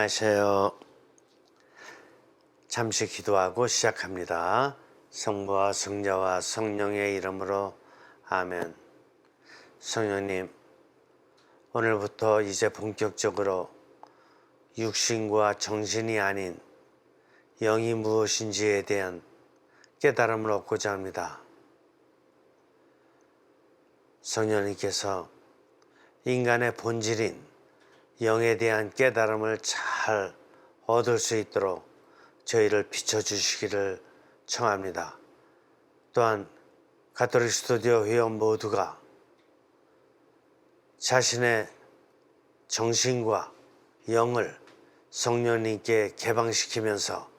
안녕하세요. 잠시 기도하고 시작합니다. 성부와 성자와 성령의 이름으로 아멘. 성령님, 오늘부터 이제 본격적으로 육신과 정신이 아닌 영이 무엇인지에 대한 깨달음을 얻고자 합니다. 성령님께서 인간의 본질인 영에 대한 깨달음을 잘 얻을 수 있도록 저희를 비춰주시기를 청합니다. 또한 가톨릭 스튜디오 회원 모두가 자신의 정신과 영을 성령님께 개방시키면서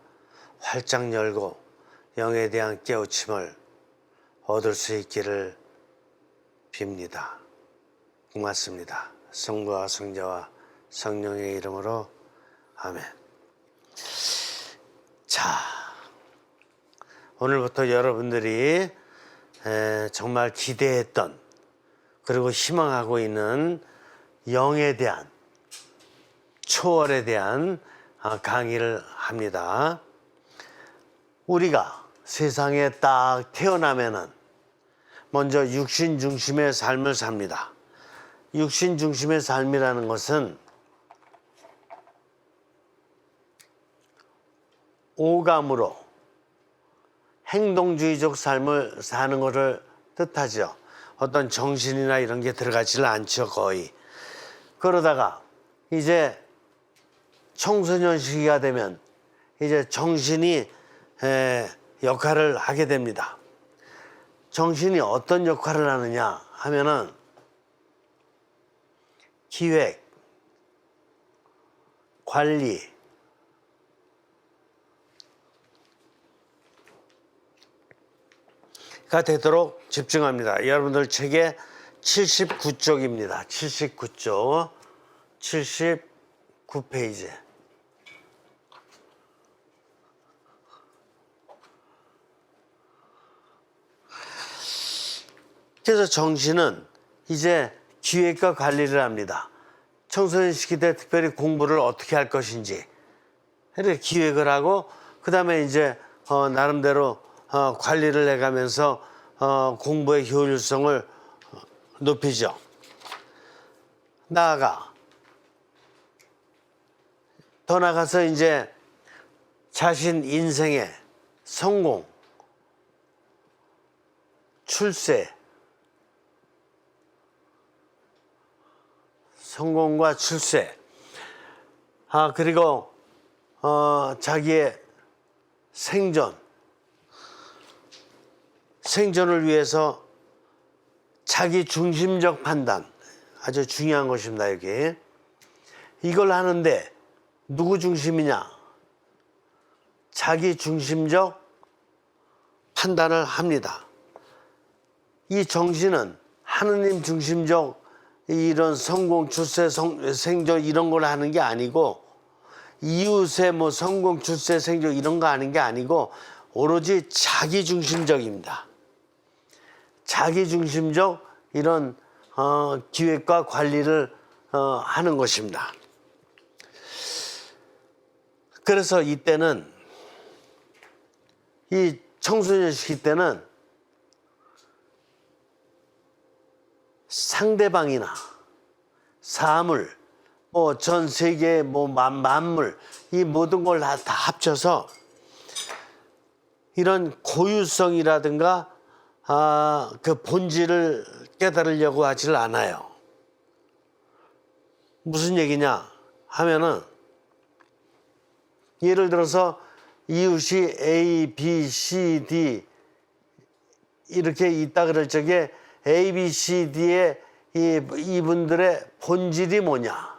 활짝 열고 영에 대한 깨우침을 얻을 수 있기를 빕니다. 고맙습니다. 성부와 성자와 성령의 이름으로 아멘. 자, 오늘부터 여러분들이 정말 기대했던 그리고 희망하고 있는 영에 대한 초월에 대한 강의를 합니다. 우리가 세상에 딱 태어나면은 먼저 육신 중심의 삶을 삽니다. 육신 중심의 삶이라는 것은 오감으로 행동주의적 삶을 사는 것을 뜻하죠. 어떤 정신이나 이런 게 들어가지를 않죠, 거의. 그러다가 이제 청소년 시기가 되면 이제 정신이 역할을 하게 됩니다. 정신이 어떤 역할을 하느냐 하면은 기획, 관리, 가 되도록 집중합니다. 여러분들 책에 79쪽입니다. 79쪽, 79페이지. 그래서 정신은 이제 기획과 관리를 합니다. 청소년 시기 때 특별히 공부를 어떻게 할 것인지 이렇게 기획을 하고, 그 다음에 이제 나름대로 관리를 해가면서 공부의 효율성을 높이죠. 더 나아가서 이제 자신 인생의 성공, 출세, 성공과 출세, 그리고 자기의 생존을 위해서 자기 중심적 판단, 아주 중요한 것입니다. 여기 이걸 하는데 누구 중심이냐? 자기 중심적 판단을 합니다. 이 정신은 하느님 중심적 이런 성공, 출세, 생존 이런 걸 하는 게 아니고, 이웃의 뭐 성공, 출세, 생존 이런 거 하는 게 아니고 오로지 자기 중심적입니다. 자기 중심적 이런 기획과 관리를 하는 것입니다. 그래서 이때는, 이 청소년 시기 때는 상대방이나 사물, 전 세계 만물, 이 모든 걸 다 합쳐서 이런 고유성이라든가 그 본질을 깨달으려고 하질 않아요. 무슨 얘기냐 하면은, 예를 들어서 이웃이 A, B, C, D 이렇게 있다 그럴 적에 A, B, C, D의 이분들의 본질이 뭐냐.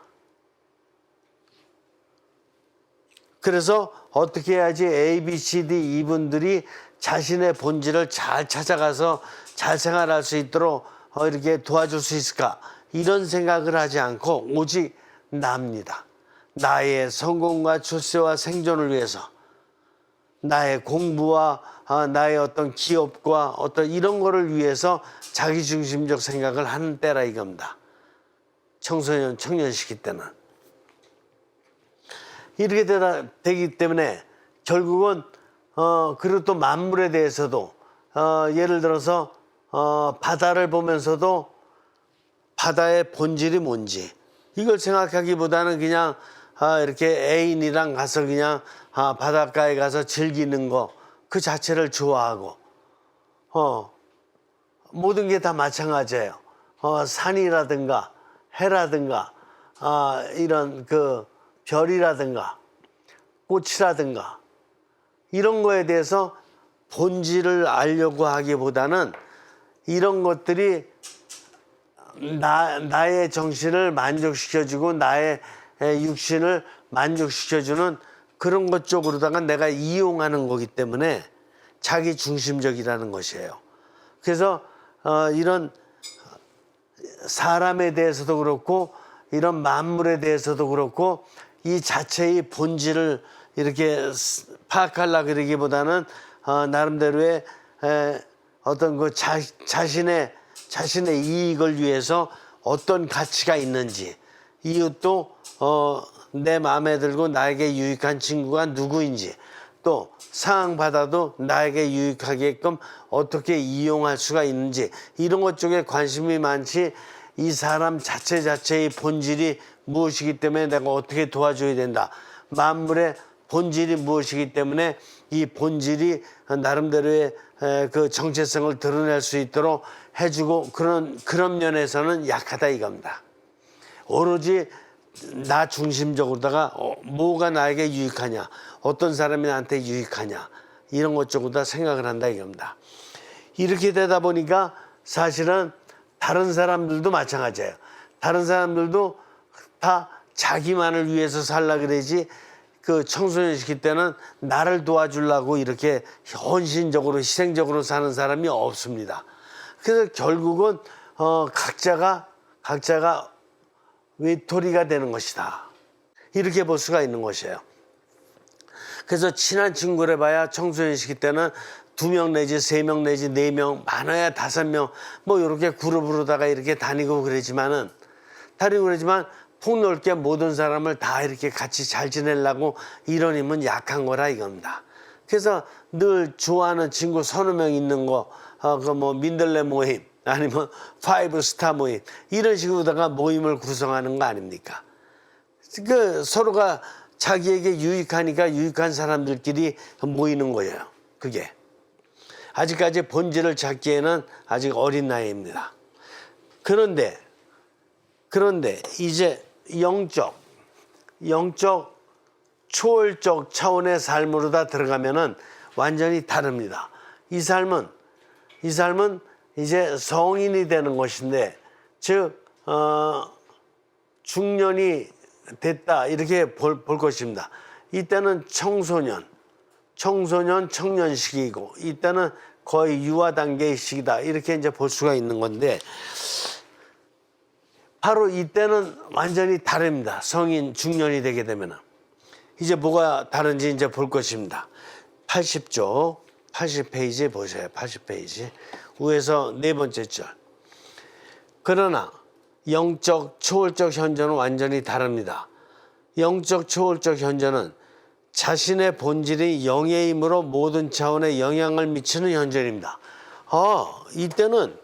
그래서 어떻게 해야지 A, B, C, D 이분들이 자신의 본질을 잘 찾아가서 잘 생활할 수 있도록 이렇게 도와줄 수 있을까? 이런 생각을 하지 않고 오직 나입니다. 나의 성공과 출세와 생존을 위해서, 나의 공부와 나의 어떤 기업과 어떤 이런 거를 위해서 자기중심적 생각을 하는 때라 이겁니다. 청년 시기 때는. 이렇게 되기 때문에 결국은 그리고 또 만물에 대해서도 예를 들어서 바다를 보면서도 바다의 본질이 뭔지 이걸 생각하기보다는 그냥 이렇게 애인이랑 가서 그냥 바닷가에 가서 즐기는 거 그 자체를 좋아하고 모든 게 다 마찬가지예요. 산이라든가 해라든가 이런 그 별이라든가 꽃이라든가 이런 거에 대해서 본질을 알려고 하기보다는 이런 것들이 나의 정신을 만족시켜주고 나의 육신을 만족시켜주는 그런 것 쪽으로다가 내가 이용하는 거기 때문에 자기 중심적이라는 것이에요. 그래서 이런 사람에 대해서도 그렇고 이런 만물에 대해서도 그렇고 이 자체의 본질을 이렇게 파악하려고 그러기보다는 나름대로의 어떤 그 자신의 이익을 위해서 어떤 가치가 있는지 이것도 내 마음에 들고 나에게 유익한 친구가 누구인지 또 사랑받아도 나에게 유익하게끔 어떻게 이용할 수가 있는지 이런 것 쪽에 관심이 많지 이 사람 자체의 본질이 무엇이기 때문에 내가 어떻게 도와줘야 된다. 만물의 본질이 무엇이기 때문에 이 본질이 나름대로의 그 정체성을 드러낼 수 있도록 해주고 그런 면에서는 약하다 이겁니다. 오로지 나 중심적으로다가 뭐가 나에게 유익하냐, 어떤 사람이 나한테 유익하냐 이런 것 쪽으로 다 생각을 한다 이겁니다. 이렇게 되다 보니까 사실은 다른 사람들도 마찬가지예요. 다른 사람들도 다 자기만을 위해서 살라 그러지 그 청소년 시킬 때는 나를 도와주려고 이렇게 헌신적으로 희생적으로 사는 사람이 없습니다. 그래서 결국은 각자가 외톨이가 되는 것이다. 이렇게 볼 수가 있는 것이에요. 그래서 친한 친구를 봐야 청소년 시기 때는 2명 내지 3명 내지 4명 많아야 5명 뭐 이렇게 그룹으로다가 이렇게 다니고 그러지만 폭넓게 모든 사람을 다 이렇게 같이 잘 지내려고 이런 힘은 약한 거라 이겁니다. 그래서 늘 좋아하는 친구 서너 명 있는 거, 그 뭐 민들레 모임 아니면 5스타 모임 이런 식으로다가 모임을 구성하는 거 아닙니까? 그 서로가 자기에게 유익하니까 유익한 사람들끼리 모이는 거예요. 그게 아직까지 본질을 찾기에는 아직 어린 나이입니다. 그런데 이제 영적 초월적 차원의 삶으로 다 들어가면은 완전히 다릅니다. 이 삶은 이제 성인이 되는 것인데, 즉 중년이 됐다 이렇게 볼 것입니다. 이때는 청소년, 청년 시기이고 이때는 거의 유아 단계의 시기다 이렇게 이제 볼 수가 있는 건데, 바로 이때는 완전히 다릅니다. 성인 중년이 되게 되면은 이제 뭐가 다른지 이제 볼 것입니다. 80쪽 80페이지 보세요. 80페이지 위에서 네 번째 절. 그러나 영적 초월적 현존은 완전히 다릅니다. 영적 초월적 현존은 자신의 본질이 영의 힘으로 모든 차원에 영향을 미치는 현존입니다. 이때는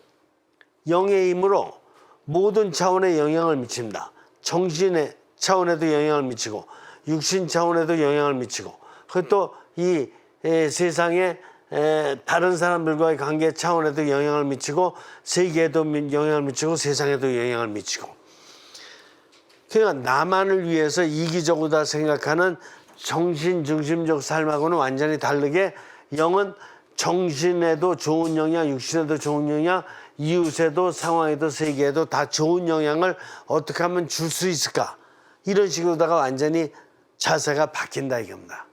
영의 힘으로 모든 차원에 영향을 미칩니다. 정신의 차원에도 영향을 미치고 육신 차원에도 영향을 미치고 그리고 또 이 세상에 다른 사람들과의 관계 차원에도 영향을 미치고 세계에도 영향을 미치고 세상에도 영향을 미치고, 그러니까 나만을 위해서 이기적으로 다 생각하는 정신 중심적 삶하고는 완전히 다르게 영은 정신에도 좋은 영향, 육신에도 좋은 영향, 이웃에도 상황에도 세계에도 다 좋은 영향을 어떻게 하면 줄 수 있을까, 이런 식으로다가 완전히 자세가 바뀐다 이겁니다.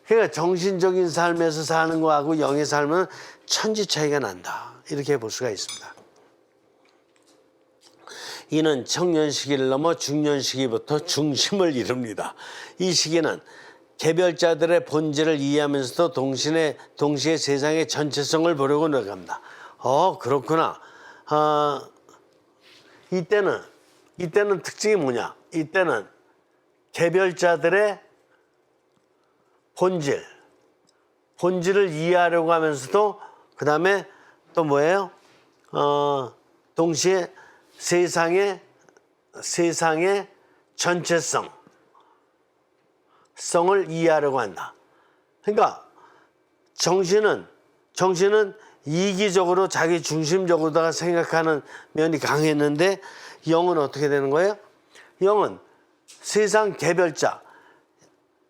그러니까 정신적인 삶에서 사는 거하고 영의 삶은 천지 차이가 난다 이렇게 볼 수가 있습니다. 이는 청년 시기를 넘어 중년 시기부터 중심을 이룹니다. 이 시기는 개별자들의 본질을 이해하면서도 동시에 세상의 전체성을 보려고 노력합니다. 그렇구나. 이때는 특징이 뭐냐? 이때는 개별자들의 본질을 이해하려고 하면서도 그 다음에 또 뭐예요? 동시에 세상의 전체성을 이해하려고 한다. 그러니까 정신은 이기적으로 자기 중심적으로다가 생각하는 면이 강했는데 영은 어떻게 되는 거예요? 영은 세상 개별자,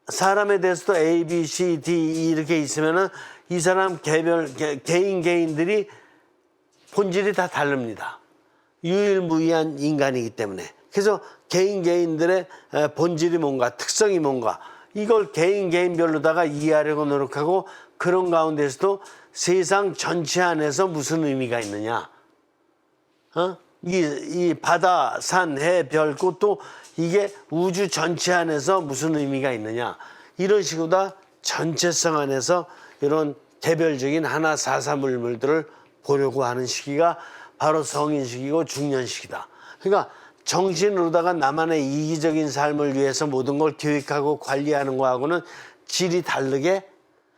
사람에 대해서도 A, B, C, D 이렇게 있으면은 이 사람 개인들이 본질이 다 다릅니다. 유일무이한 인간이기 때문에. 그래서 개인들의 본질이 뭔가, 특성이 뭔가, 이걸 개인별로다가 이해하려고 노력하고, 그런 가운데서도 세상 전체 안에서 무슨 의미가 있느냐. 이 바다, 산, 해, 별, 꽃도 이게 우주 전체 안에서 무슨 의미가 있느냐. 이런 식으로 다 전체성 안에서 이런 개별적인 하나 사사물들을 보려고 하는 시기가 바로 성인 시기고 중년 시기다. 그러니까 정신으로다가 나만의 이기적인 삶을 위해서 모든 걸 계획하고 관리하는 거하고는 질이 다르게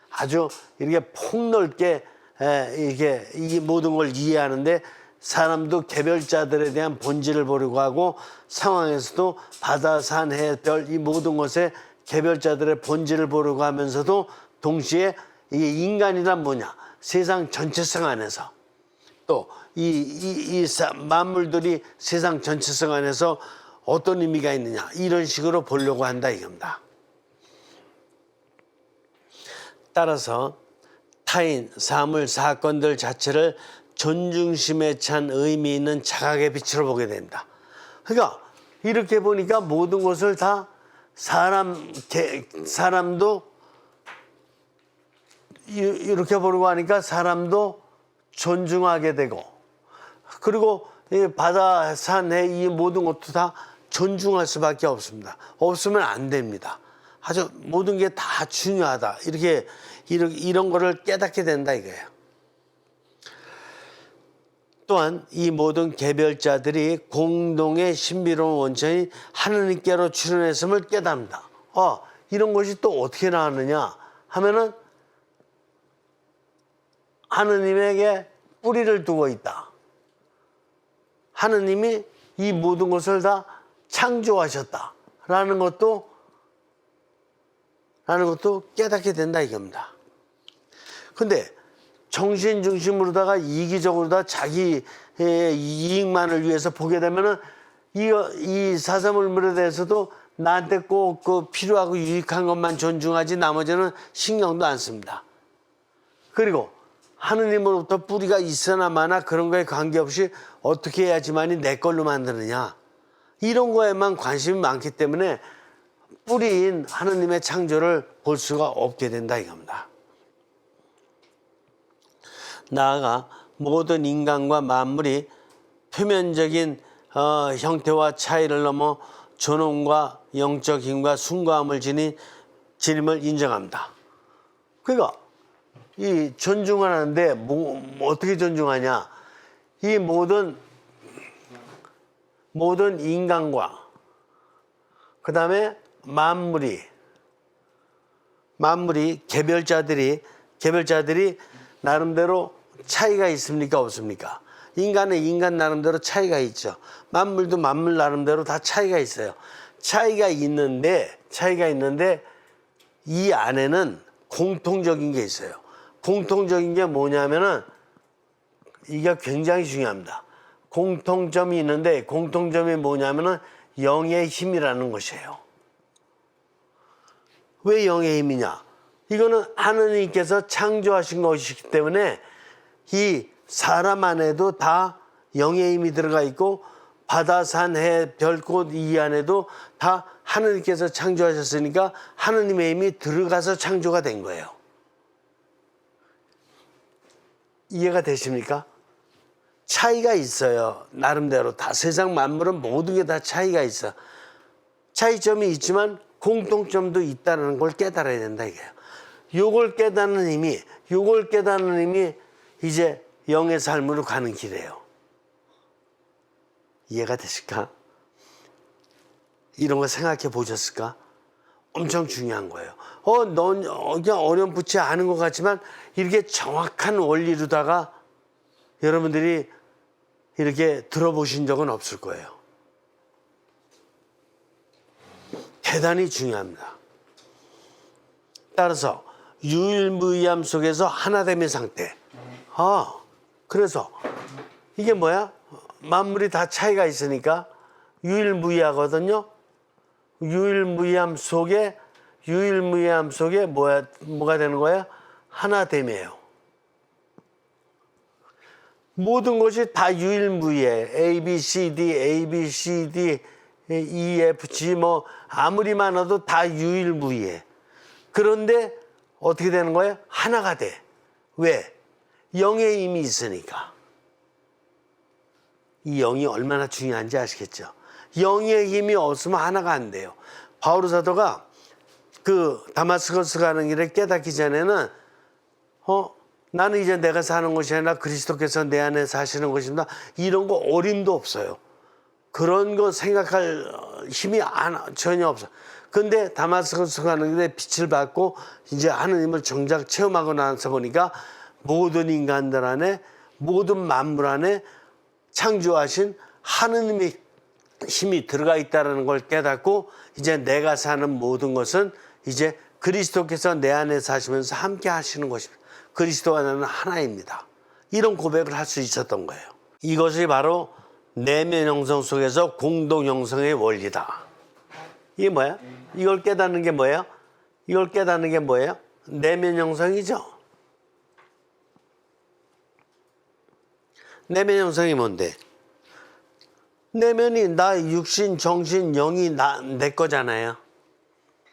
아주 이렇게 폭넓게 이렇게 이 모든 걸 이해하는데, 사람도 개별자들에 대한 본질을 보려고 하고, 상황에서도 바다, 산, 해, 별 이 모든 것에 개별자들의 본질을 보려고 하면서도 동시에 이게 인간이란 뭐냐, 세상 전체성 안에서 또 이 만물들이 세상 전체성 안에서 어떤 의미가 있느냐, 이런 식으로 보려고 한다 이겁니다. 따라서 타인, 사물, 사건들 자체를 존중심에 찬 의미 있는 자각의 빛으로 보게 된다. 그러니까 이렇게 보니까 모든 것을 다 사람도 이렇게 보려고 하니까 사람도 존중하게 되고, 그리고 이 바다, 산, 해 이 모든 것도 다 존중할 수밖에 없습니다. 없으면 안 됩니다. 아주 모든 게 다 중요하다. 이런 거를 깨닫게 된다 이거예요. 또한 이 모든 개별자들이 공동의 신비로운 원천인 하느님께로 출현했음을 깨닫는다. 이런 것이 또 어떻게 나왔느냐 하면은 하느님에게 뿌리를 두고 있다. 하느님이 이 모든 것을 다 창조하셨다라는 것도 깨닫게 된다 이겁니다. 근데 정신 중심으로다가 이기적으로다 자기 이익만을 위해서 보게 되면은 이 사사물물에 대해서도 나한테 꼭 그 필요하고 유익한 것만 존중하지 나머지는 신경도 안 씁니다. 그리고 하느님으로부터 뿌리가 있으나 마나 그런 거에 관계없이 어떻게 해야지만이 내 걸로 만드느냐, 이런 거에만 관심이 많기 때문에 뿌리인 하느님의 창조를 볼 수가 없게 된다 이겁니다. 나아가 모든 인간과 만물이 표면적인 형태와 차이를 넘어 존엄과 영적 힘과 숭고함을 지님을 인정합니다. 그러니까 이 존중을 하는데 어떻게 존중하냐, 이 모든 인간과 그 다음에 만물이 개별자들이 나름대로 차이가 있습니까 없습니까? 인간 나름대로 차이가 있죠. 만물도 만물 나름대로 다 차이가 있어요. 차이가 있는데 이 안에는 공통적인 게 있어요. 공통적인 게 뭐냐면은 이게 굉장히 중요합니다. 공통점이 있는데 공통점이 뭐냐면은 영의 힘이라는 것이에요. 왜 영의 힘이냐? 이거는 하느님께서 창조하신 것이기 때문에 이 사람 안에도 다 영의 힘이 들어가 있고, 바다, 산, 해, 별꽃 이 안에도 다 하느님께서 창조하셨으니까 하느님의 힘이 들어가서 창조가 된 거예요. 이해가 되십니까? 차이가 있어요. 나름대로 다 세상 만물은 모든 게 다 차이가 있어. 차이점이 있지만 공통점도 있다는 걸 깨달아야 된다 이게요. 요걸 깨닫는 힘이 이제 영의 삶으로 가는 길이에요. 이해가 되실까? 이런 거 생각해 보셨을까? 엄청 중요한 거예요. 넌 그냥 어렴풋이 아는 것 같지만 이렇게 정확한 원리로다가 여러분들이 이렇게 들어보신 적은 없을 거예요. 대단히 중요합니다. 따라서 유일무이함 속에서 하나됨의 상태. 그래서 이게 뭐야? 만물이 다 차이가 있으니까 유일무이하거든요. 유일무이함 속에 뭐가 되는 거예요? 하나됨이에요. 모든 것이 다 유일무이해. A, B, C, D, E, F, G 뭐 아무리 많아도 다 유일무이해. 그런데 어떻게 되는 거예요? 하나가 돼. 왜? 영의 힘이 있으니까. 이 영이 얼마나 중요한지 아시겠죠? 영의 힘이 없으면 하나가 안 돼요. 바울 사도가 그 다마스커스 가는 길에 깨닫기 전에는 나는 이제 내가 사는 것이 아니라 그리스도께서 내 안에 사시는 것입니다. 이런 거 어림도 없어요. 그런 거 생각할 힘이 전혀 없어. 근데 다마스커스 가는 길에 빛을 받고 이제 하느님을 정작 체험하고 나서 보니까 모든 인간들 안에, 모든 만물 안에 창조하신 하느님의 힘이 들어가 있다는 걸 깨닫고 이제 내가 사는 모든 것은 이제 그리스도께서 내 안에 사시면서 함께 하시는 것입니다. 그리스도와 나는 하나입니다. 이런 고백을 할 수 있었던 거예요. 이것이 바로 내면 형성 속에서 공동 형성의 원리다. 이게 뭐야? 이걸 깨닫는 게 뭐예요? 이걸 깨닫는 게 뭐예요? 내면 형성이죠. 내면 형성이 뭔데? 내면이 나 육신, 정신, 영이 내 거잖아요.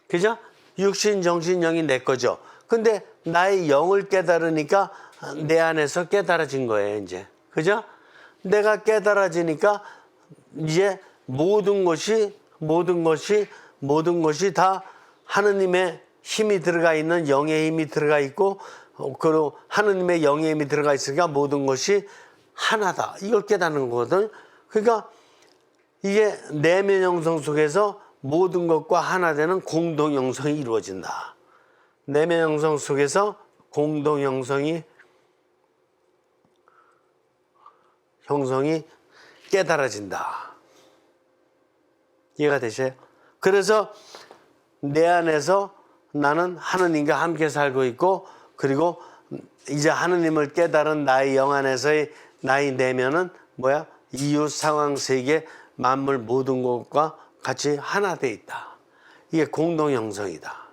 그죠? 육신, 정신, 영이 내 거죠. 근데 나의 영을 깨달으니까 내 안에서 깨달아진 거예요, 이제. 그죠? 내가 깨달아지니까 이제 모든 것이 다 하느님의 힘이 들어가 있는 영의 힘이 들어가 있고, 그리고 하느님의 영의 힘이 들어가 있으니까 모든 것이 하나다. 이걸 깨닫는 거거든. 그러니까 이게 내면 형성 속에서 모든 것과 하나 되는 공동 형성이 이루어진다. 내면 형성 속에서 공동 형성이 깨달아진다. 이해가 되세요? 그래서 내 안에서 나는 하느님과 함께 살고 있고, 그리고 이제 하느님을 깨달은 나의 영 안에서의 나의 내면은 뭐야? 이웃, 상황, 세계, 만물 모든 것과 같이 하나 돼 있다. 이게 공동 형성이다.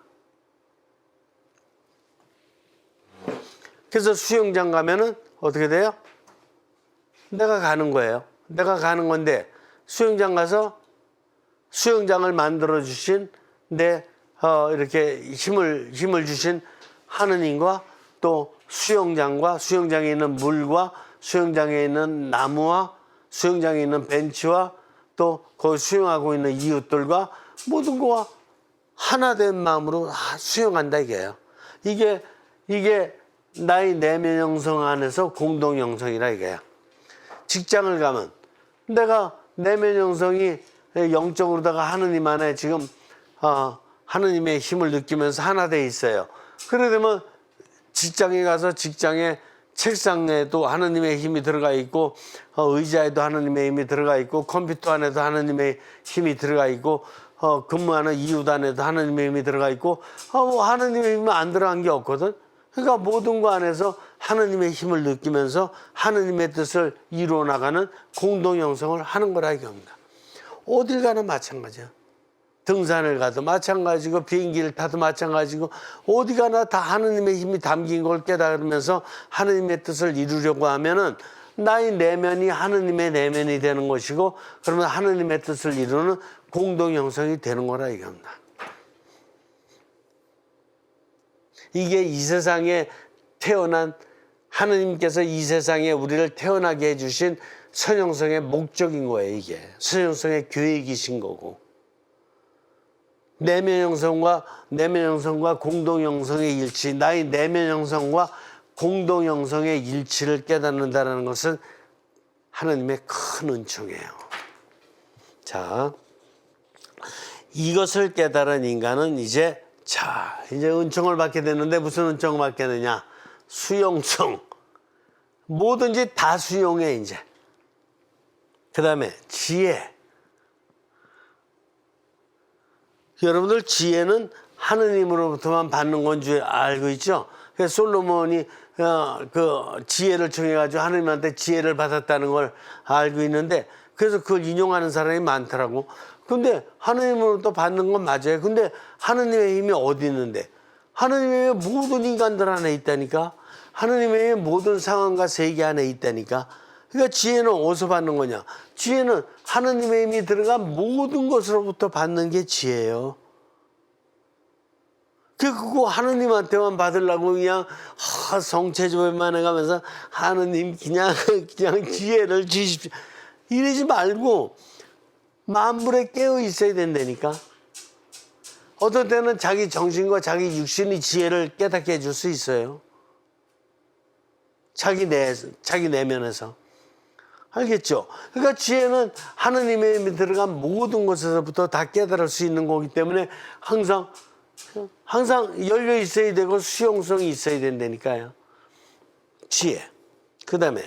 그래서 수영장 가면은 어떻게 돼요? 내가 가는 거예요. 내가 가는 건데 수영장 가서 수영장을 만들어 주신 이렇게 힘을 주신 하느님과 또 수영장과 수영장에 있는 물과 수영장에 있는 나무와 수영장에 있는 벤치와 또 거기 수영하고 있는 이웃들과 모든 거와 하나 된 마음으로 수영한다 이게요. 이게 나의 내면 형성 안에서 공동 형성이라 이게요. 직장을 가면 내가 내면 형성이 영적으로다가 하느님 안에 지금 하느님의 힘을 느끼면서 하나 돼 있어요. 그래 되면 직장에 가서 직장에 책상에도 하느님의 힘이 들어가 있고 의자에도 하느님의 힘이 들어가 있고 컴퓨터 안에도 하느님의 힘이 들어가 있고 근무하는 이웃 안에도 하느님의 힘이 들어가 있고 하느님의 힘이 안 들어간 게 없거든. 그러니까 모든 거 안에서 하느님의 힘을 느끼면서 하느님의 뜻을 이루어 나가는 공동 형성을 하는 거라 이겁니다. 어딜 가나 마찬가지야. 등산을 가도 마찬가지고 비행기를 타도 마찬가지고 어디 가나 다 하느님의 힘이 담긴 걸 깨달으면서 하느님의 뜻을 이루려고 하면은 나의 내면이 하느님의 내면이 되는 것이고 그러면 하느님의 뜻을 이루는 공동 형성이 되는 거라 이겁니다. 이게 이 세상에 태어난 하느님께서 이 세상에 우리를 태어나게 해주신 선형성의 목적인 거예요. 이게 선형성의 계획이신 거고 내면 형성과 공동 형성의 일치, 나의 내면 형성과 공동 형성의 일치를 깨닫는다는 것은 하느님의 큰 은총이에요. 자, 이것을 깨달은 인간은 이제 자, 이제 은총을 받게 되는데 무슨 은총을 받게 되냐? 수용성. 뭐든지 다 수용해, 이제. 그 다음에 지혜. 여러분들 지혜는 하느님으로부터만 받는 건 줄 알고 있죠? 그래서 솔로몬이 그 지혜를 청해가지고 하느님한테 지혜를 받았다는 걸 알고 있는데, 그래서 그걸 인용하는 사람이 많더라고. 근데 하느님으로부터 받는 건 맞아요. 근데 하느님의 힘이 어디 있는데? 하느님의 모든 인간들 안에 있다니까. 하느님의 모든 상황과 세계 안에 있다니까. 그러니까 지혜는 어디서 받는 거냐? 지혜는 하느님의 힘이 들어간 모든 것으로부터 받는 게 지혜예요. 그거 하느님한테만 받으려고 그냥 성체조회만 해가면서 하느님 그냥 지혜를 주십시오. 이러지 말고 만물에 깨어 있어야 된다니까. 어떤 때는 자기 정신과 자기 육신이 지혜를 깨닫게 해줄 수 있어요. 자기 내면에서. 알겠죠? 그러니까 지혜는 하느님의 힘이 들어간 모든 것에서부터 다 깨달을 수 있는 거기 때문에 항상 열려 있어야 되고 수용성이 있어야 된다니까요. 지혜. 그 다음에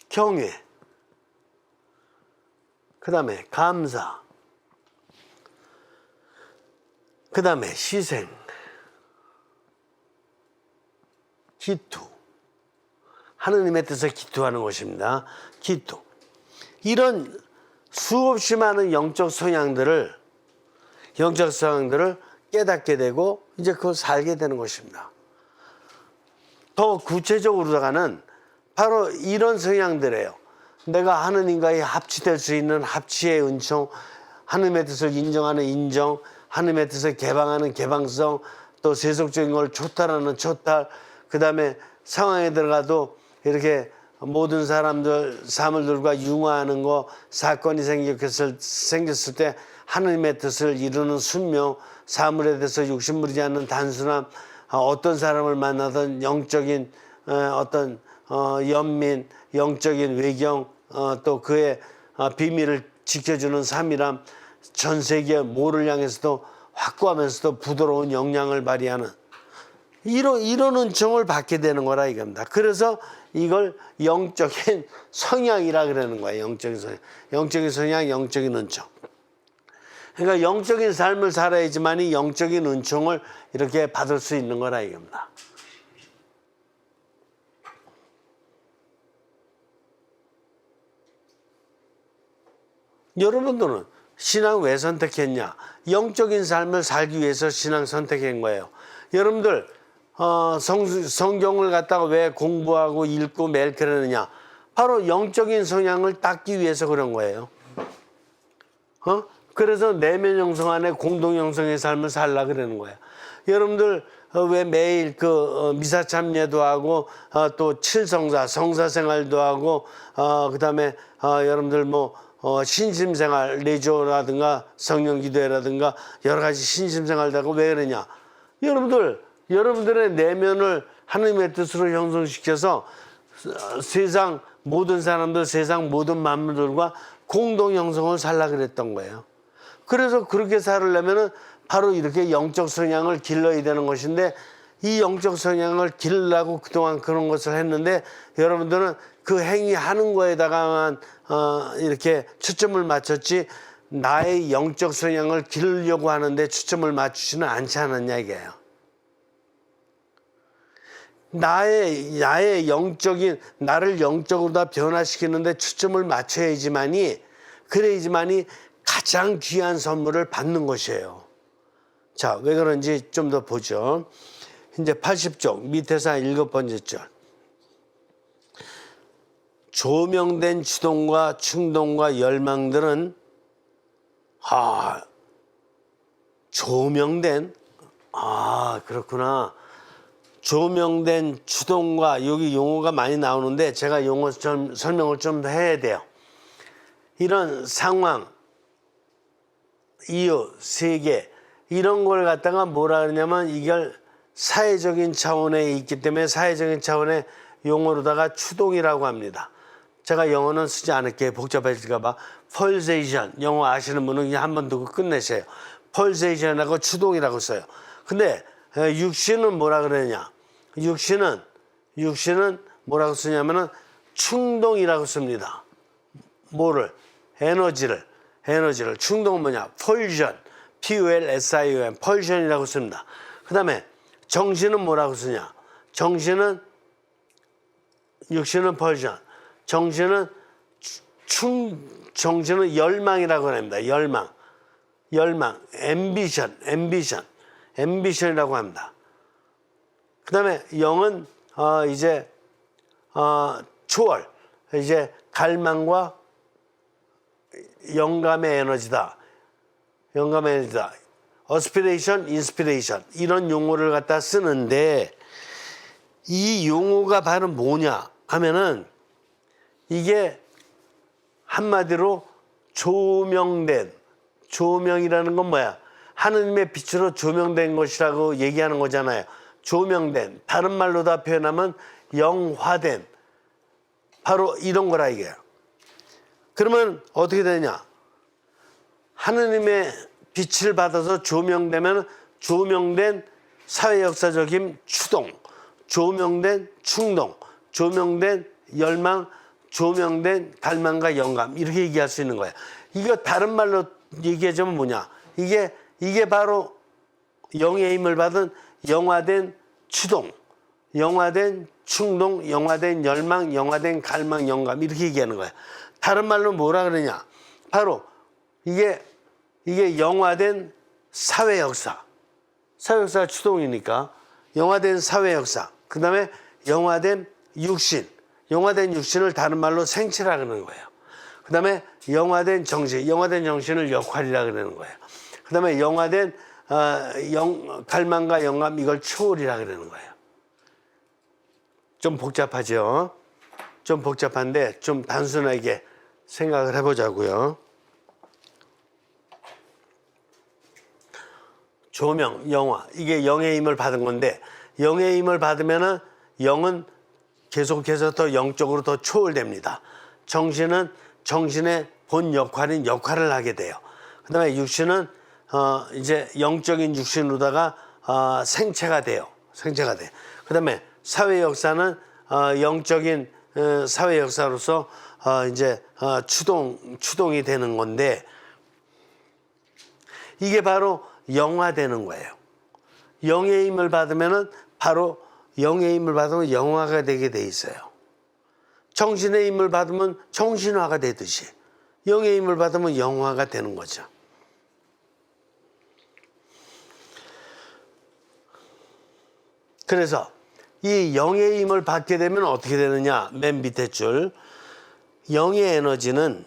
경외. 그 다음에 감사. 그 다음에 희생. 기투. 하느님의 뜻을 기투하는 것입니다. 기투. 이런 수없이 많은 영적 성향들을 깨닫게 되고 이제 그걸 살게 되는 것입니다. 더 구체적으로다가는 바로 이런 성향들이에요. 내가 하느님과의 합치될 수 있는 합치의 은총, 하느님의 뜻을 인정하는 인정, 하느님의 뜻을 개방하는 개방성, 또 세속적인 걸 초탈하는 초탈, 그 다음에 상황에 들어가도 이렇게 모든 사람들과 융화하는 거, 사건이 생겼을 때 하느님의 뜻을 이루는 순명, 사물에 대해서 욕심부리지 않는 단순함, 어떤 사람을 만나든 영적인 어떤 연민, 영적인 외경, 또 그의 비밀을 지켜주는 삼일함, 전 세계 뭐를 향해서도 확고하면서도 부드러운 영향을 발휘하는 이런 은총을 받게 되는 거라 이겁니다. 그래서 이걸 영적인 성향이라 그러는 거예요. 영적인 성향, 영적인 은총. 그러니까 영적인 삶을 살아야지만이 영적인 은총을 이렇게 받을 수 있는 거라 이겁니다. 여러분들은 신앙 왜 선택했냐? 영적인 삶을 살기 위해서 신앙 선택한 거예요. 여러분들 성경을 갖다가 왜 공부하고 읽고 매일 그러느냐? 바로 영적인 성향을 닦기 위해서 그런 거예요. 그래서 내면 영성 안에 공동 영성의 삶을 살라 그러는 거예요. 여러분들 왜 매일 미사 참여도 하고 또 칠성사 성사 생활도 하고 그다음에 여러분들 신심생활 레조라든가 성령기도회라든가 여러 가지 신심생활도 하고 왜 그러냐? 여러분들의 내면을 하나님의 뜻으로 형성시켜서 세상 모든 사람들, 세상 모든 만물들과 공동 형성을 살라 그랬던 거예요. 그래서 그렇게 살으려면은 바로 이렇게 영적 성향을 길러야 되는 것인데, 이 영적 성향을 기르려고 그동안 그런 것을 했는데, 여러분들은 그 행위하는 거에다가만 이렇게 초점을 맞췄지 나의 영적 성향을 기르려고 하는데 초점을 맞추지는 않지 않았냐 이게요. 나의 영적인 나를 영적으로 다 변화시키는데 초점을 맞춰야지만이 그래야지만이 가장 귀한 선물을 받는 것이에요. 자, 왜 그런지 좀 더 보죠. 이제 80쪽 밑에서 7번째 절. 조명된 추동과 충동과 열망들은 그렇구나. 조명된 추동과 여기 용어가 많이 나오는데 제가 용어 좀 설명을 좀 해야 돼요. 이런 상황, 이유, 세계 이런 걸 갖다가 뭐라 그러냐면 이걸 사회적인 차원에 있기 때문에 사회적인 차원의 용어로다가 추동이라고 합니다. 제가 영어는 쓰지 않을게요. 복잡해질까 봐. 펄세이션 영어 아시는 분은 그냥 한번 듣고 끝내세요. 펄세이션하고 추동이라고 써요. 근데 육신은 뭐라 그러냐? 육신은 뭐라고 쓰냐면은 충동이라고 씁니다. 뭐를? 에너지를. 충동은 뭐냐? 펄션. PULSION. 펄션이라고 씁니다. 그 다음에 정신은 뭐라고 쓰냐? 육신은 펄션. 정신은 열망이라고 합니다. 열망. 앰비션이라고 합니다. 그 다음에 영은 초월. 이제 갈망과 영감의 에너지다. 어스피레이션, 인스피레이션 이런 용어를 갖다 쓰는데 이 용어가 바로 뭐냐 하면은 이게 한마디로 조명이라는 건 뭐야? 하느님의 빛으로 조명된 것이라고 얘기하는 거잖아요. 조명된, 다른 말로 다 표현하면 영화된, 바로 이런 거라 이게요. 그러면 어떻게 되냐? 하느님의 빛을 받아서 조명되면 조명된 사회역사적인 추동, 조명된 충동, 조명된 열망, 조명된 갈망과 영감 이렇게 얘기할 수 있는 거야. 이거 다른 말로 얘기하자면 뭐냐? 이게 바로 영의 힘을 받은 영화된 추동, 영화된 충동, 영화된 열망, 영화된 갈망, 영감 이렇게 얘기하는 거야. 다른 말로 뭐라 그러냐? 바로 이게 영화된 사회 역사. 사회 역사가 추동이니까 영화된 사회 역사. 그 다음에 영화된 육신. 영화된 육신을 다른 말로 생체라 그러는 거예요. 그 다음에 영화된 정신. 영화된 정신을 역할이라 그러는 거예요. 그 다음에 영화된 갈망과 영감 이걸 초월이라 그러는 거예요. 좀 복잡하죠? 좀 복잡한데 좀 단순하게 생각을 해보자고요. 조명, 영화 이게 영의 힘을 받은 건데 영의 힘을 받으면은 영은 계속해서 더 영적으로 더 초월됩니다. 정신은 정신의 본 역할인 역할을 하게 돼요. 그 다음에 육신은 이제 영적인 육신으로다가 생체가 돼요. 그 다음에 사회 역사는 영적인 사회 역사로서 이제 추동이 되는 건데 이게 바로 영화되는 거예요. 영의 힘을 받으면은 바로 영의 힘을 받으면 영화가 되게 돼 있어요. 정신의 힘을 받으면 정신화가 되듯이 영의 힘을 받으면 영화가 되는 거죠. 그래서 이 영의 힘을 받게 되면 어떻게 되느냐? 맨 밑에 줄. 영의 에너지는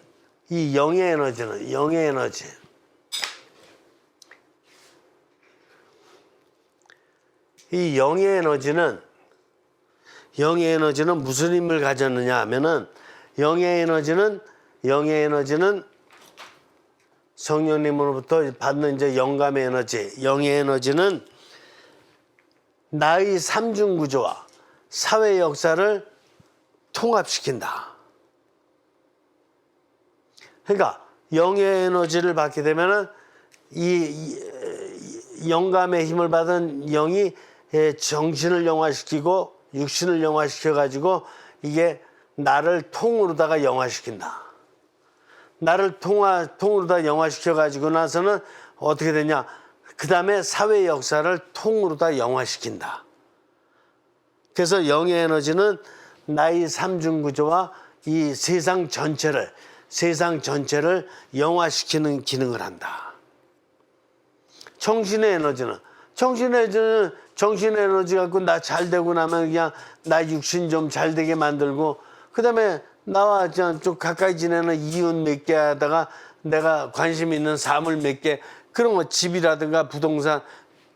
무슨 힘을 가졌느냐 하면은 영의 에너지는 성령님으로부터 받는 이제 영감의 에너지, 영의 에너지는 나의 삼중 구조와 사회 역사를 통합시킨다. 그러니까 영의 에너지를 받게 되면은 이 영감의 힘을 받은 영이 정신을 영화시키고 육신을 영화시켜 가지고 이게 나를 통으로다가 영화시킨다. 나를 통으로다 영화시켜 가지고 나서는 어떻게 되냐? 그 다음에 사회 역사를 통으로 다 영화시킨다. 그래서 영의 에너지는 나의 삼중 구조와 이 세상 전체를 영화시키는 기능을 한다. 정신의 에너지 갖고 나 잘 되고 나면 그냥 나 육신 좀 잘 되게 만들고 그 다음에 나와 좀 가까이 지내는 이웃 몇 개 하다가 내가 관심 있는 사물 몇 개 그런 거 집이라든가 부동산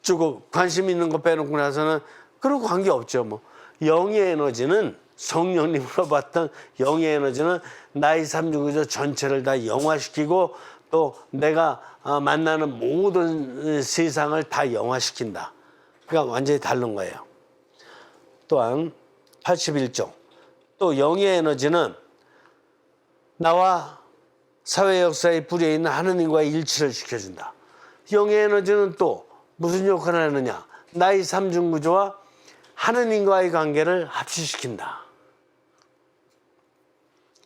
쭉 관심 있는 거 빼놓고 나서는 그런 관계 없죠. 뭐 영의 에너지는 성령님으로 받던 영의 에너지는 나의 삼중구조 전체를 다 영화시키고 또 내가 만나는 모든 세상을 다 영화시킨다. 그러니까 완전히 다른 거예요. 또한 81종 또 영의 에너지는 나와 사회 역사의 뿌리에 있는 하느님과의 일치를 시켜준다. 영의 에너지는 또 무슨 역할을 하느냐? 나의 삼중구조와 하느님과의 관계를 합치시킨다.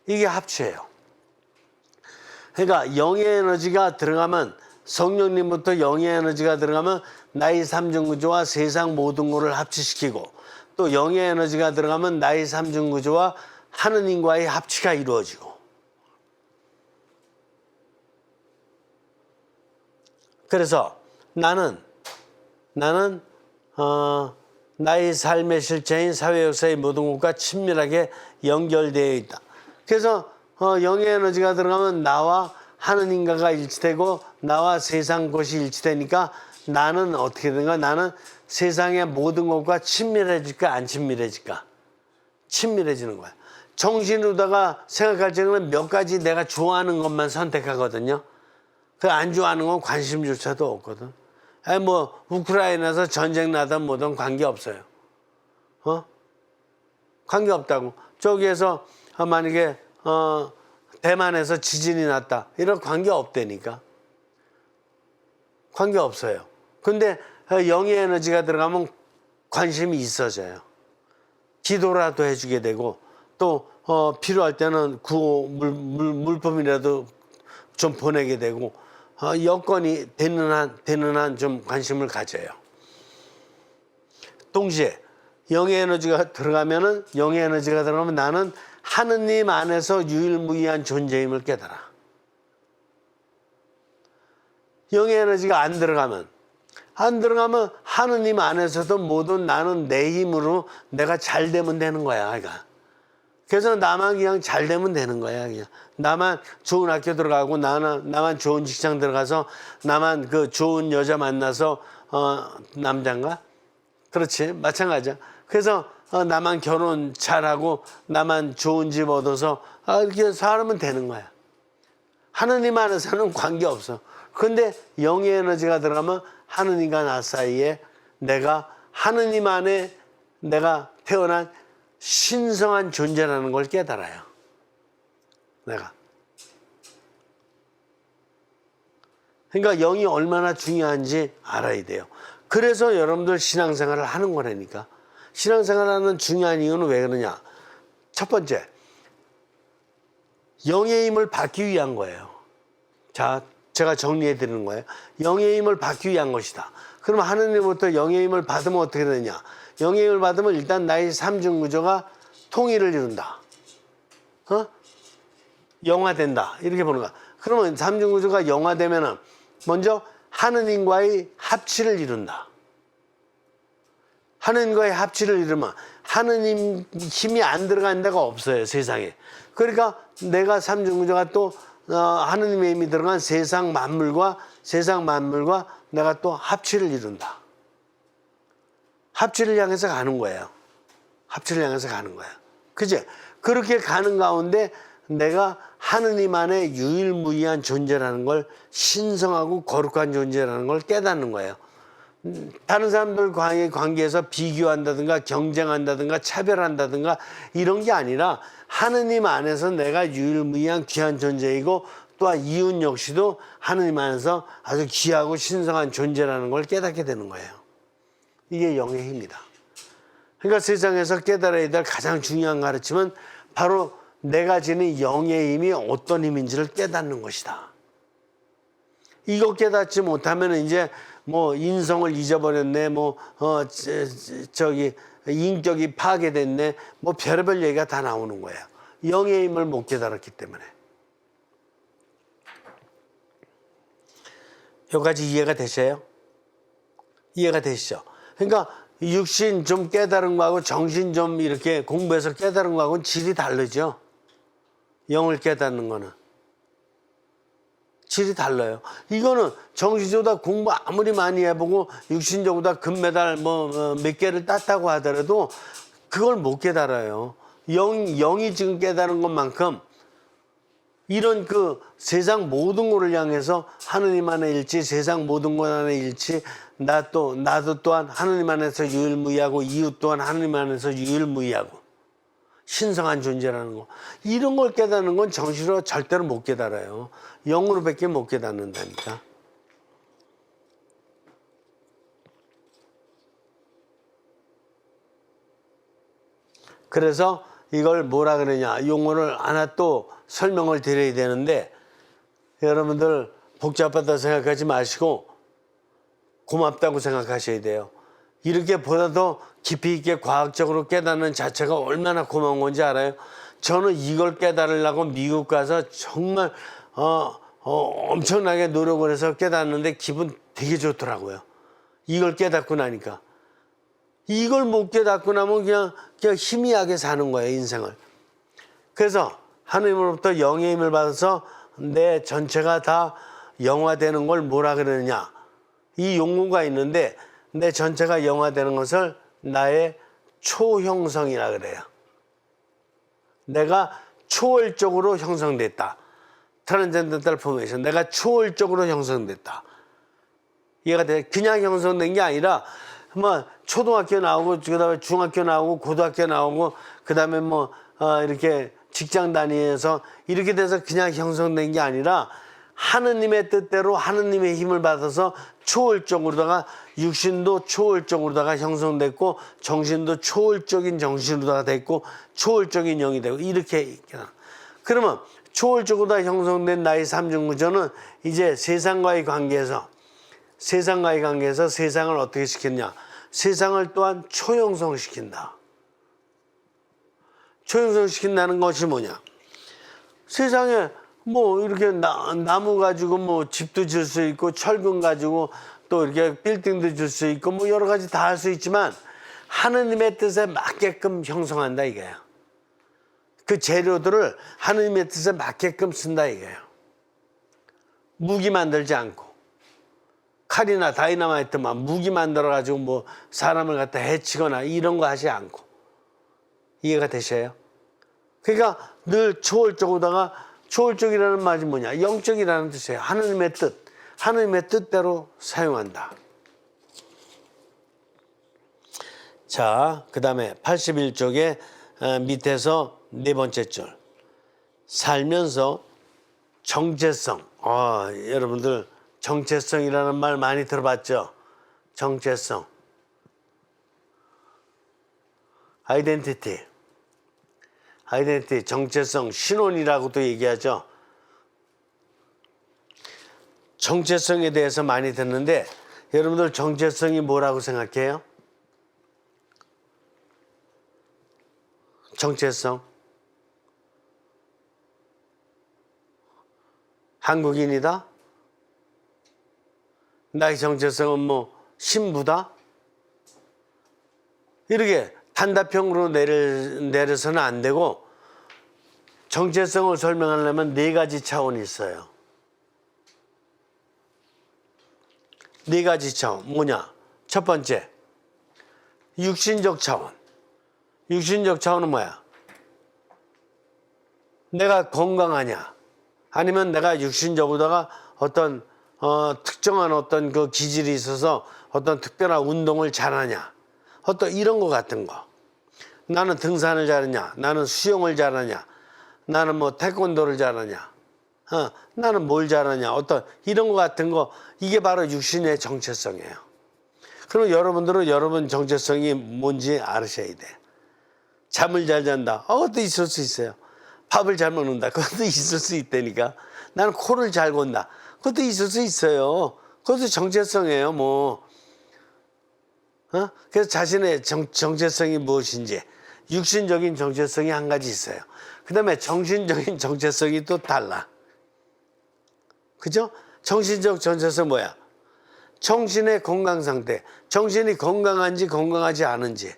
이게 합치예요. 그러니까 영의 에너지가 들어가면, 성령님부터 영의 에너지가 들어가면 나의 삼중구조와 세상 모든 것을 합치시키고, 또 영의 에너지가 들어가면 나의 삼중구조와 하느님과의 합치가 이루어지고. 그래서 나는 나의 삶의 실체인 사회 역사의 모든 것과 친밀하게 연결되어 있다. 그래서 영의 에너지가 들어가면 나와 하느님과가 일치되고 나와 세상 것이 일치되니까 나는 어떻게 된가? 나는 세상의 모든 것과 친밀해질까 안 친밀해질까? 친밀해지는 거야. 정신으로다가 생각할 적에는 몇 가지 내가 좋아하는 것만 선택하거든요. 그 안 좋아하는 건 관심조차도 없거든. 아니 뭐 우크라이나에서 전쟁 나든 뭐든 관계 없어요. 관계 없다고. 저기에서 만약에 대만에서 지진이 났다. 이런 관계 없다니까. 관계 없어요. 근데 영의 에너지가 들어가면 관심이 있어져요. 기도라도 해주게 되고 또 필요할 때는 구호 물품이라도 좀 보내게 되고 여건이 되는 한 좀 관심을 가져요. 동시에 영의 에너지가 들어가면 나는 하느님 안에서 유일무이한 존재임을 깨달아. 영의 에너지가 안 들어가면 하느님 안에서도 모든 나는 내 힘으로 내가 잘 되면 되는 거야. 그러니까. 그래서 나만 그냥 잘 되면 되는 거야. 그냥. 나만 좋은 학교 들어가고 나만 좋은 직장 들어가서 나만 그 좋은 여자 만나서 남자인가? 그렇지. 마찬가지야. 그래서 나만 결혼 잘하고 나만 좋은 집 얻어서 이렇게 살면 되는 거야. 하느님 안에서는 관계없어. 근데 영의 에너지가 들어가면 하느님과 나 사이에 내가 하느님 안에 내가 태어난 신성한 존재라는 걸 깨달아요. 내가. 그러니까 영이 얼마나 중요한지 알아야 돼요. 그래서 여러분들 신앙생활을 하는 거라니까. 신앙생활하는 중요한 이유는 왜 그러냐. 첫 번째, 영의 힘을 받기 위한 거예요. 자, 제가 정리해 드리는 거예요. 영의 힘을 받기 위한 것이다. 그럼 하느님부터 영의 힘을 받으면 어떻게 되냐. 영의 힘을 받으면 일단 나의 삼중구조가 통일을 이룬다. 영화된다. 이렇게 보는 거야. 그러면 삼중구조가 영화되면 먼저 하느님과의 합치를 이룬다. 하느님과의 합치를 이루면 하느님 힘이 안 들어간 데가 없어요. 세상에. 그러니까 내가 삼중구조가 또 하느님의 힘이 들어간 세상 만물과 내가 또 합치를 이룬다. 합치를 향해서 가는 거예요. 합치를 향해서 가는 거야. 그치? 그렇게 가는 가운데 내가 하느님 안에 유일무이한 존재라는 걸, 신성하고 거룩한 존재라는 걸 깨닫는 거예요. 다른 사람들과의 관계에서 비교한다든가 경쟁한다든가 차별한다든가 이런 게 아니라 하느님 안에서 내가 유일무이한 귀한 존재이고 또한 이웃 역시도 하느님 안에서 아주 귀하고 신성한 존재라는 걸 깨닫게 되는 거예요. 이게 영의 힘이다. 그러니까 세상에서 깨달아야 될 가장 중요한 가르침은 바로 내가 지닌 영의 힘이 어떤 힘인지를 깨닫는 것이다. 이거 깨닫지 못하면 이제 뭐 인성을 잊어버렸네, 인격이 파괴됐네, 뭐 별의별 얘기가 다 나오는 거예요. 영의 힘을 못 깨달았기 때문에. 여기까지 이해가 되셔요? 이해가 되시죠? 그러니까 육신 좀 깨달은 거하고 정신 좀 이렇게 공부해서 깨달은 거하고는 질이 다르죠. 영을 깨닫는 거는. 질이 달라요. 이거는 정신적으로 공부 아무리 많이 해보고 육신적으로 금메달 몇 개를 땄다고 하더라도 그걸 못 깨달아요. 영이 지금 깨달은 것만큼 이런 그 세상 모든 것을 향해서 하느님 안에 일치, 세상 모든 것 안에 일치, 나도 또한 하느님 안에서 유일무이하고 이웃 또한 하느님 안에서 유일무이하고 신성한 존재라는 거. 이런 걸 깨닫는 건 정신으로 절대로 못 깨달아요. 영으로밖에 못 깨닫는다니까. 그래서 이걸 뭐라 그러냐 용어를 하나 또 설명을 드려야 되는데 여러분들 복잡하다 생각하지 마시고 고맙다고 생각하셔야 돼요. 이렇게 보다 더 깊이 있게 과학적으로 깨닫는 자체가 얼마나 고마운 건지 알아요? 저는 이걸 깨달으려고 미국 가서 정말 엄청나게 노력을 해서 깨닫는데 기분 되게 좋더라고요. 이걸 깨닫고 나니까. 이걸 못 깨닫고 나면 그냥 희미하게 사는 거예요, 인생을. 그래서 하나님으로부터 영의 힘을 받아서 내 전체가 다 영화되는 걸 뭐라 그러느냐. 이 용어가 있는데 내 전체가 영화되는 것을 나의 초형성이라 그래요. 내가 초월적으로 형성됐다. 트랜젠던탈 포메이션. 내가 초월적으로 형성됐다. 이해가 돼? 그냥 형성된 게 아니라 뭐 초등학교 나오고 그다음에 중학교 나오고 고등학교 나오고 그다음에 뭐 이렇게 직장 다니면서 이렇게 돼서 그냥 형성된 게 아니라 하느님의 뜻대로 하느님의 힘을 받아서 초월적으로다가 육신도 초월적으로다가 형성됐고 정신도 초월적인 정신으로다가 됐고 초월적인 영이 되고 이렇게 그러면 초월적으로 형성된 나의 삼중구조는 이제 세상과의 관계에서 세상을 어떻게 시켰냐 세상을 또한 초형성시킨다. 초형성시킨다는 것이 뭐냐 세상에 뭐 이렇게 나무 가지고 뭐 집도 질 수 있고 철근 가지고 또 이렇게 빌딩도 질 수 있고 뭐 여러 가지 다 할 수 있지만 하느님의 뜻에 맞게끔 형성한다 이거예요. 그 재료들을 하느님의 뜻에 맞게끔 쓴다 이거예요. 무기 만들지 않고 칼이나 다이너마이트만 무기 만들어 가지고 뭐 사람을 갖다 해치거나 이런 거 하지 않고 이해가 되셔요? 그러니까 늘 초월적으로다가 초월적이라는 말이 뭐냐? 영적이라는 뜻이에요. 하느님의 뜻. 하느님의 뜻대로 사용한다. 자, 그 다음에 81쪽에 밑에서 네 번째 줄. 살면서 정체성. 여러분들 정체성이라는 말 많이 들어봤죠? 정체성. 아이덴티티, 정체성, 신혼이라고도 얘기하죠. 정체성에 대해서 많이 듣는데 여러분들 정체성이 뭐라고 생각해요? 정체성. 한국인이다? 나의 정체성은 뭐 신부다? 이렇게 단답형으로 내려서는 안 되고 정체성을 설명하려면 네 가지 차원이 있어요. 네 가지 차원 뭐냐? 첫 번째 육신적 차원. 육신적 차원은 뭐야? 내가 건강하냐? 아니면 내가 육신적으로다가 어떤 특정한 어떤 그 기질이 있어서 어떤 특별한 운동을 잘하냐? 어떤 이런 거 같은 거. 나는 등산을 잘하냐? 나는 수영을 잘하냐? 나는 뭐 태권도를 잘하냐? 나는 뭘 잘하냐? 어떤 이런 거 같은 거 이게 바로 육신의 정체성이에요. 그럼 여러분들은 여러분 정체성이 뭔지 알으셔야 돼. 잠을 잘 잔다. 그것도 있을 수 있어요. 밥을 잘 먹는다. 그것도 있을 수 있다니까. 나는 코를 잘 건다. 그것도 있을 수 있어요. 그것도 정체성이에요. 뭐. 그래서 자신의 정체성이 무엇인지 육신적인 정체성이 한 가지 있어요. 그 다음에 정신적인 정체성이 또 달라. 그죠? 정신적 정체성 뭐야? 정신의 건강 상태. 정신이 건강한지 건강하지 않은지.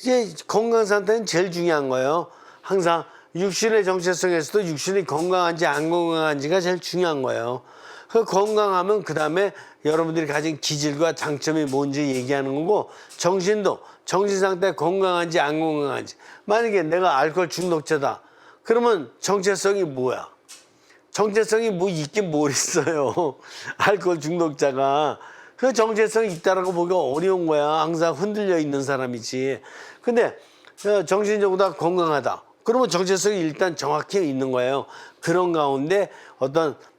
이게 건강 상태는 제일 중요한 거예요. 항상 육신의 정체성에서도 육신이 건강한지 안 건강한지가 제일 중요한 거예요. 그 건강하면 그 다음에 여러분들이 가진 기질과 장점이 뭔지 얘기하는 거고 정신도 정신 상태 건강한지 안 건강한지 만약에 내가 알코올 중독자다 그러면 정체성이 뭐야? 정체성이 뭐 있긴 뭘 있어요. 알코올 중독자가 그 정체성이 있다라고 보기가 어려운 거야. 항상 흔들려 있는 사람이지. 근데 정신적으로 건강하다. 그러면 정체성이 일단 정확히 있는 거예요. 그런 가운데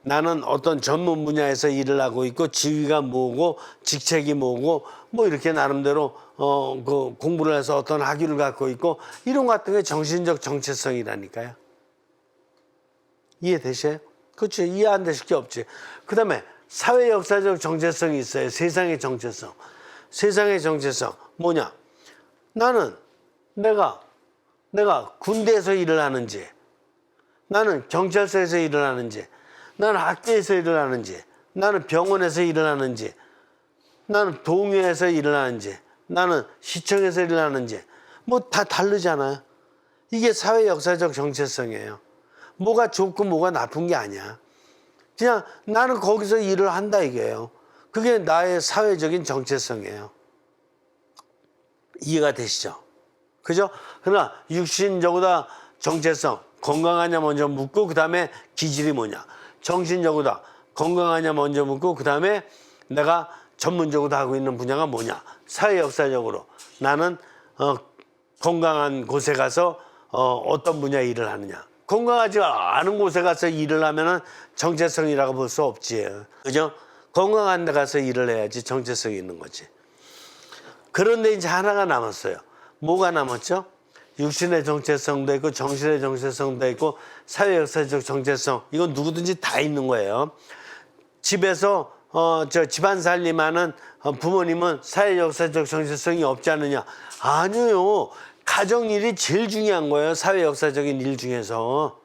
나는 어떤 전문 분야에서 일을 하고 있고 지위가 뭐고 직책이 뭐고 뭐 이렇게 나름대로 그 공부를 해서 어떤 학위를 갖고 있고 이런 것 같은 게 정신적 정체성이라니까요. 이해되셔요? 그렇죠. 이해 안 되실 게 없지. 그다음에 사회 역사적 정체성이 있어요. 세상의 정체성. 세상의 정체성 뭐냐? 나는 내가 군대에서 일을 하는지, 나는 경찰서에서 일을 하는지, 나는 학교에서 일을 하는지, 나는 병원에서 일을 하는지, 나는 동요에서 일을 하는지, 나는 시청에서 일을 하는지 뭐 다 다르잖아요. 이게 사회 역사적 정체성이에요. 뭐가 좋고 뭐가 나쁜 게 아니야. 그냥 나는 거기서 일을 한다 이게요. 그게 나의 사회적인 정체성이에요. 이해가 되시죠? 그죠? 그러나 육신적으로다 정체성, 건강하냐 먼저 묻고 그 다음에 기질이 뭐냐. 정신적으로다 건강하냐 먼저 묻고 그 다음에 내가 전문적으로 하고 있는 분야가 뭐냐. 사회 역사적으로 나는 건강한 곳에 가서 어떤 분야의 일을 하느냐. 건강하지 않은 곳에 가서 일을 하면은 정체성이라고 볼 수 없지. 그죠? 건강한 데 가서 일을 해야지 정체성이 있는 거지. 그런데 이제 하나가 남았어요. 뭐가 남았죠? 육신의 정체성도 있고 정신의 정체성도 있고 사회 역사적 정체성. 이건 누구든지 다 있는 거예요. 집에서 집안 살림하는 부모님은 사회 역사적 정체성이 없지 않느냐? 아니요. 가정일이 제일 중요한 거예요. 사회 역사적인 일 중에서.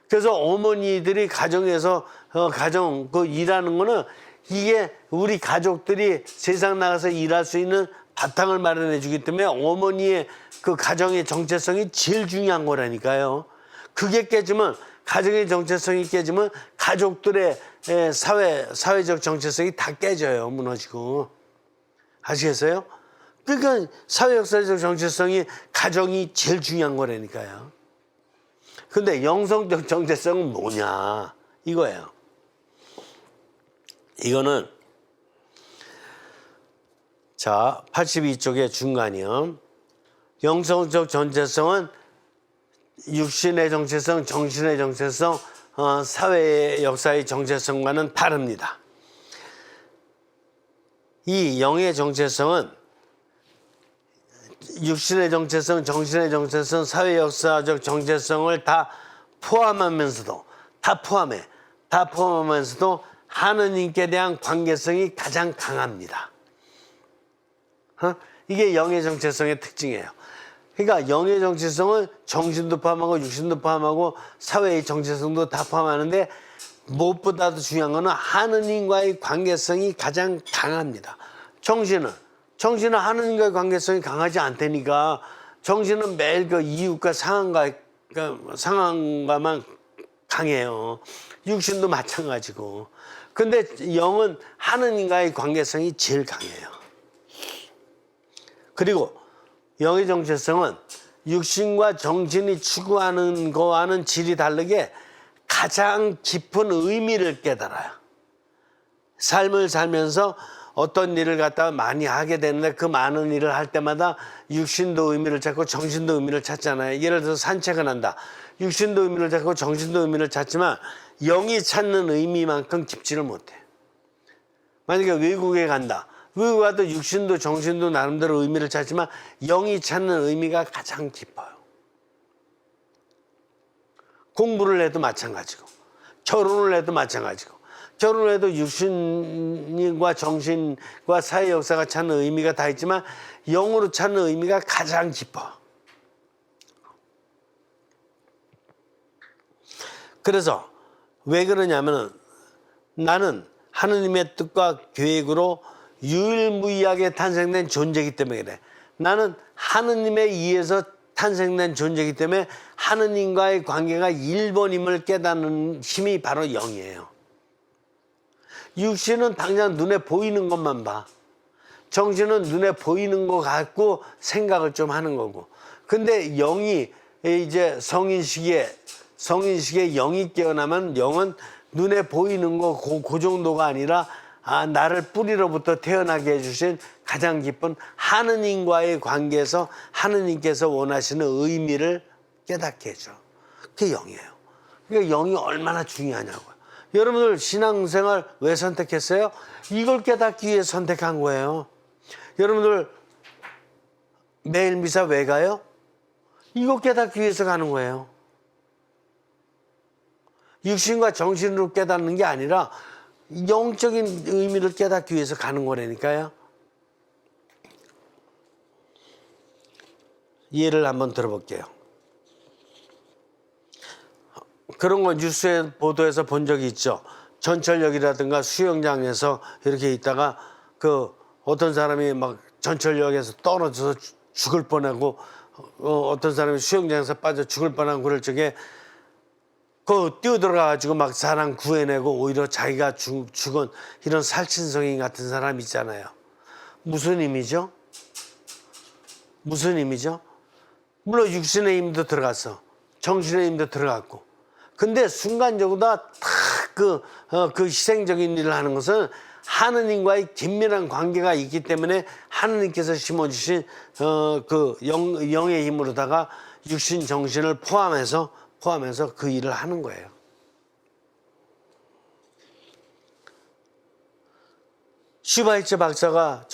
그래서 어머니들이 가정에서 가정 일하는 거는 이게 우리 가족들이 세상 나가서 일할 수 있는 바탕을 마련해 주기 때문에 어머니의 그 가정의 정체성이 제일 중요한 거라니까요. 그게 깨지면 가정의 정체성이 깨지면 가족들의 사회적 정체성이 다 깨져요. 무너지고. 아시겠어요? 그러니까 사회 역사적 정체성이 가정이 제일 중요한 거라니까요. 근데 영성적 정체성은 뭐냐 이거예요. 이거는 자 82쪽의 중간이요. 영성적 정체성은 육신의 정체성, 정신의 정체성, 사회의 역사의 정체성과는 다릅니다. 이 영의 정체성은 육신의 정체성, 정신의 정체성, 사회 역사적 정체성을 다 포함하면서도 하느님께 대한 관계성이 가장 강합니다. 이게 영의 정체성의 특징이에요. 그러니까 영의 정체성은 정신도 포함하고 육신도 포함하고 사회의 정체성도 다 포함하는데 무엇보다도 중요한 거는 하느님과의 관계성이 가장 강합니다. 정신은 하느님과의 관계성이 강하지 않다니까. 정신은 매일 그 이웃과 상황과만 강해요. 육신도 마찬가지고. 근데 영은 하느님과의 관계성이 제일 강해요. 그리고 영의 정체성은 육신과 정신이 추구하는 거와는 질이 다르게 가장 깊은 의미를 깨달아요. 삶을 살면서 어떤 일을 갖다가 많이 하게 되는데 그 많은 일을 할 때마다 육신도 의미를 찾고 정신도 의미를 찾잖아요. 예를 들어서 산책을 한다. 육신도 의미를 찾고 정신도 의미를 찾지만 영이 찾는 의미만큼 깊지를 못해요. 만약에 외국에 간다. 외국에 가도 육신도 정신도 나름대로 의미를 찾지만 영이 찾는 의미가 가장 깊어요. 공부를 해도 마찬가지고 결혼을 해도 마찬가지고 결혼을 해도 육신과 정신과 사회 역사가 찾는 의미가 다 있지만 영으로 찾는 의미가 가장 깊어. 그래서 왜 그러냐면은 나는 하느님의 뜻과 계획으로 유일무이하게 탄생된 존재이기 때문에 그래. 나는 하느님에 의해서 탄생된 존재이기 때문에 하느님과의 관계가 1번임을 깨닫는 힘이 바로 영이에요. 육신은 당장 눈에 보이는 것만 봐. 정신은 눈에 보이는 것 같고 생각을 좀 하는 거고. 근데 영이 이제 성인 시기에 영이 깨어나면 영은 눈에 보이는 거 그 정도가 아니라 나를 뿌리로부터 태어나게 해주신 가장 깊은 하느님과의 관계에서 하느님께서 원하시는 의미를 깨닫게 해줘. 그게 영이에요. 그러니까 영이 얼마나 중요하냐고요. 여러분들 신앙생활 왜 선택했어요? 이걸 깨닫기 위해 선택한 거예요. 여러분들 매일 미사 왜 가요? 이거 깨닫기 위해서 가는 거예요. 육신과 정신으로 깨닫는 게 아니라 영적인 의미를 깨닫기 위해서 가는 거라니까요. 예를 한번 들어볼게요. 그런 거 뉴스에 보도해서 본 적이 있죠. 전철역이라든가 수영장에서 이렇게 있다가 그 어떤 사람이 막 전철역에서 떨어져서 죽을 뻔하고 어떤 사람이 수영장에서 빠져 죽을 뻔한 그럴 적에 그 뛰어들어가가지고 막 사람 구해내고 오히려 자기가 죽은 이런 살신성인 같은 사람 있잖아요. 무슨 의미죠? 무슨 의미죠? 물론 육신의 힘도 들어갔어. 정신의 힘도 들어갔고. 근데 순간적으로 다 그 희생적인 일을 하는 것은 하느님과의 긴밀한 관계가 있기 때문에 하느님께서 심어주신 그 영의 힘으로다가 육신 정신을 포함해서 그 일을 하는 거예요. 슈바이처 박사가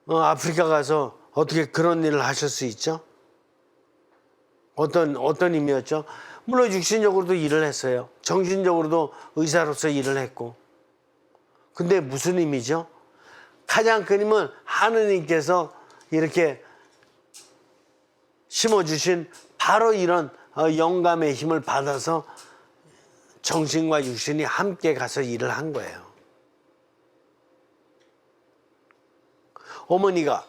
아프리카 가서 어떻게 그런 일을 하실 수 있죠? 어떤 의미였죠? 물론 육신적으로도 일을 했어요. 정신적으로도 의사로서 일을 했고. 근데 무슨 의미죠? 가장 큰 힘은 하느님께서 이렇게 심어주신 바로 이런 영감의 힘을 받아서 정신과 육신이 함께 가서 일을 한 거예요. 어머니가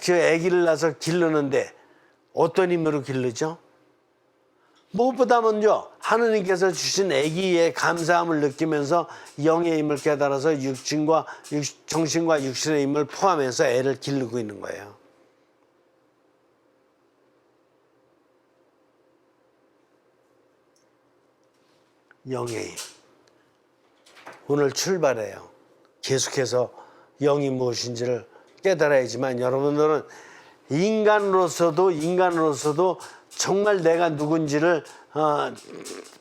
그 아기를 낳아서 기르는데 어떤 힘으로 기르죠? 무엇보다 먼저 하느님께서 주신 아기의 감사함을 느끼면서 영의 힘을 깨달아서 정신과 육신의 힘을 포함해서 애를 기르고 있는 거예요. 영의 힘. 오늘 출발해요. 계속해서 영이 무엇인지를 깨달아야지만 여러분들은 인간으로서도 정말 내가 누군지를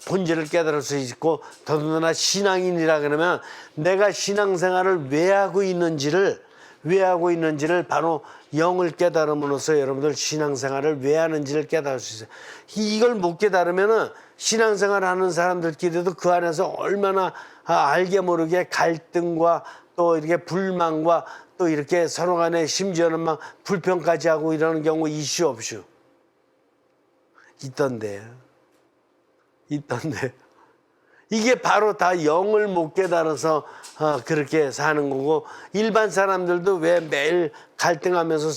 본질을 깨달을 수 있고 더더구나 신앙인이라 그러면 내가 신앙생활을 왜 하고 있는지를 바로 영을 깨달음으로써 여러분들 신앙생활을 왜 하는지를 깨달을 수 있어요. 이걸 못 깨달으면은 신앙생활 하는 사람들끼리도 그 안에서 얼마나 알게 모르게 갈등과 또 이렇게 불만과 또 이렇게 서로 간에 심지어는 막 불평까지 하고 이러는 경우 이슈 없슈 있던데 이게 바로 다 영을 못 깨달아서 그렇게 사는 거고 일반 사람들도 왜 매일 갈등하면서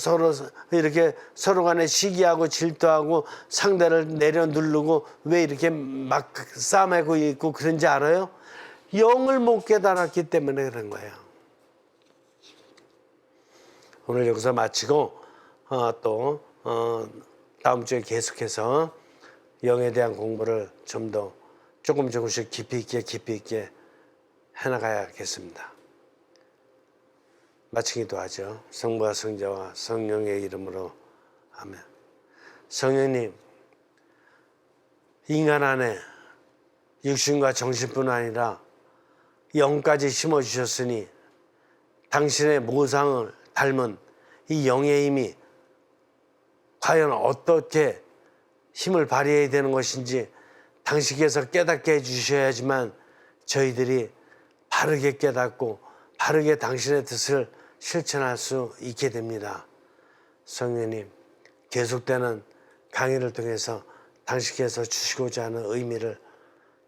서로 간에 시기하고 질투하고 상대를 내려 누르고 왜 이렇게 막 싸매고 있고 그런지 알아요? 영을 못 깨달았기 때문에 그런 거예요. 오늘 여기서 마치고 또 다음 주에 계속해서 영에 대한 공부를 좀 더 조금씩 깊이 있게 해나가야겠습니다. 마치기도 하죠. 성부와 성자와 성령의 이름으로 아멘. 성령님, 인간 안에 육신과 정신뿐 아니라 영까지 심어주셨으니 당신의 모상을 닮은 이 영의 힘이 과연 어떻게 힘을 발휘해야 되는 것인지 당신께서 깨닫게 해주셔야지만 저희들이 바르게 깨닫고 바르게 당신의 뜻을 실천할 수 있게 됩니다. 성령님, 계속되는 강의를 통해서 당신께서 주시고자 하는 의미를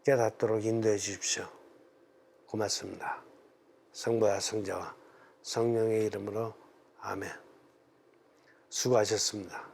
깨닫도록 인도해 주십시오. 고맙습니다. 성부와 성자와 성령의 이름으로 아멘. 수고하셨습니다.